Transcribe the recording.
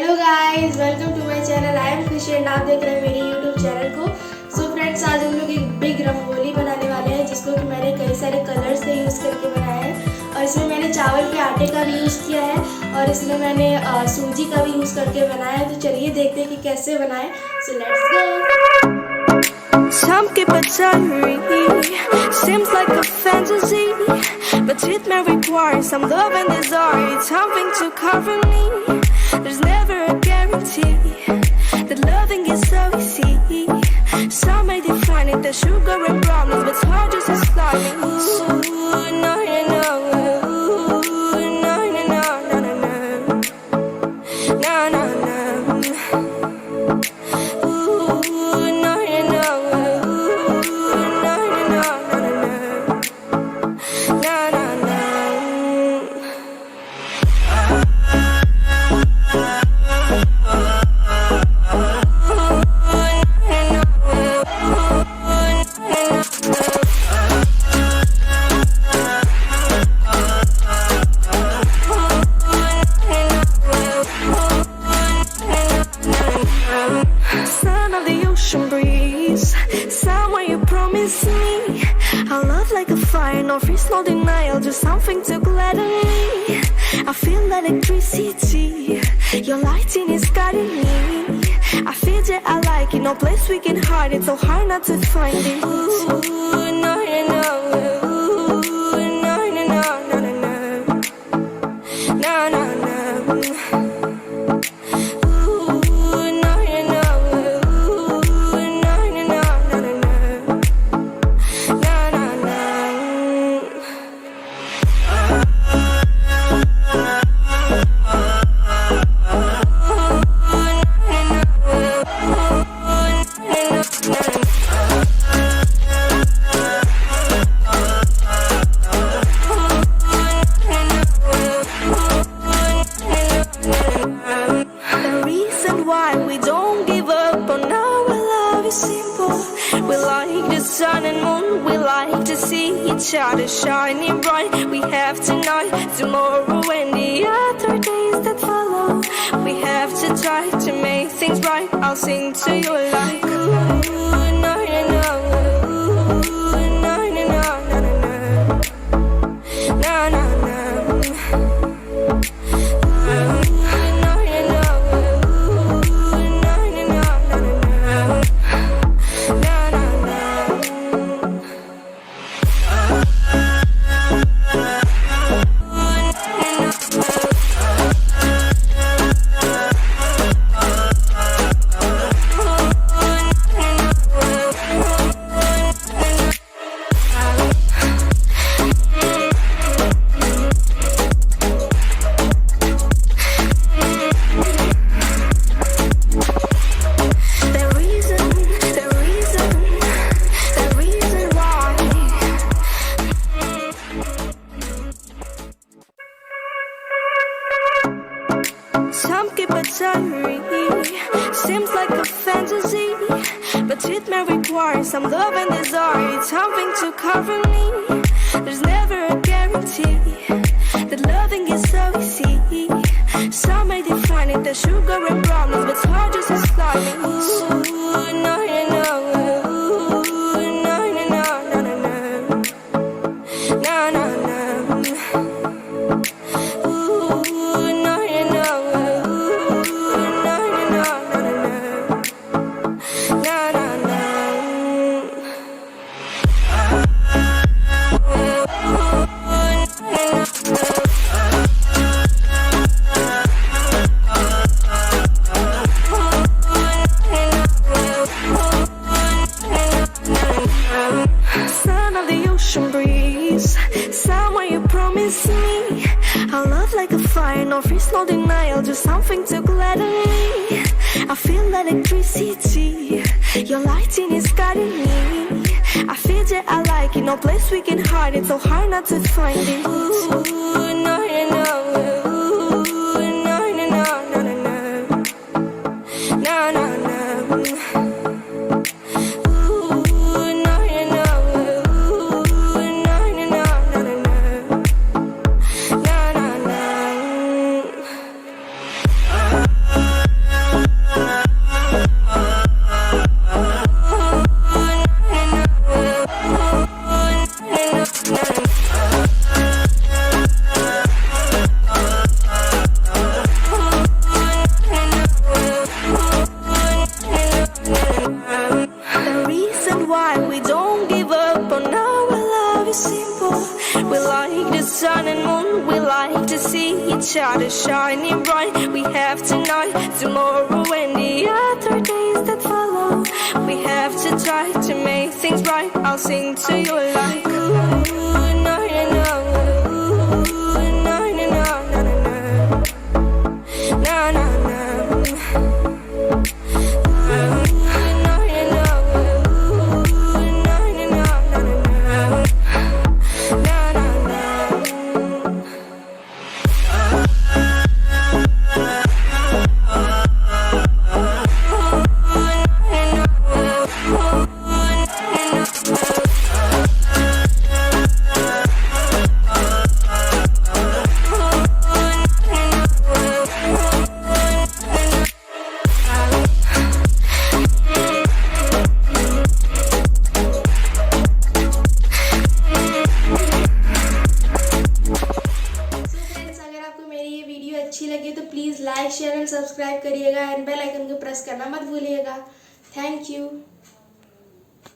Hello guys, welcome to my channel. I am Khushi and आप देख रहे हैं मेरे यूट्यूब चैनल को। सो फ्रेंड्स, आज हम लोग एक बिग रंगोली बनाने वाले हैं जिसको कि मैंने कई सारे कलर्स से यूज़ करके बनाया है। और इसमें मैंने चावल के आटे का भी यूज़ किया है और इसमें मैंने सूजी का भी यूज़ करके बनाया है। तो चलिए देखते हैं कि कैसे बनाएं। So let's go. Some keep a diary, seems like a fantasy, but it may require some love and desire. It's something to cover me. There's never a guarantee that loving is so easy. Some may define it as sugar and brownies, but it's hard just as slimy. Ooh, no, no, no. Ooh, no, no, no, no, no, no. No, no, no. Son of the ocean breeze, somewhere you promise me our love like a fire, no freeze, no denial, just something to gladden me. I feel electricity, your lighting is guiding me. I feel that I like it, no place we can hide it, so hard not to find it. Ooh, no, no, no. Ooh, no, no, no, no, no, no. No, no, no. Sun and moon, we like to see each other shining bright. We have tonight, tomorrow and the other days that follow. We have to try to make things right. I'll sing to you like ooh, no, no, no. Ooh, no, no, no, no, no, no. No, no, no. Some keep a diary, seems like a fantasy, but it may require some love and desire. It's something to cover me. There's never a guarantee that loving is so easy. Some may define it as sugar and brownies, but it's hard just as slimy. Ooh, no, no, no. Ooh, no, no, no, no, no, no. No, no, no. Son of the ocean breeze, somewhere you promise me our love like a fire, no freeze, no denial, just something to gladden me. I feel electricity, your lighting is guiding me. I feel that I like it, no place we can hide it, so hard not to find it. Ooh, no, no, no. Ooh, no, no, no, no, no, no. No, no, no. is shining bright. We have tonight, tomorrow, and the other days that follow. We have to try to make things right. I'll sing to you like ooh, na na na, ooh, na na na na na na na na. अच्छी लगी तो please like share and subscribe करिएगा and bell icon को press करना मत भूलिएगा। Thank you.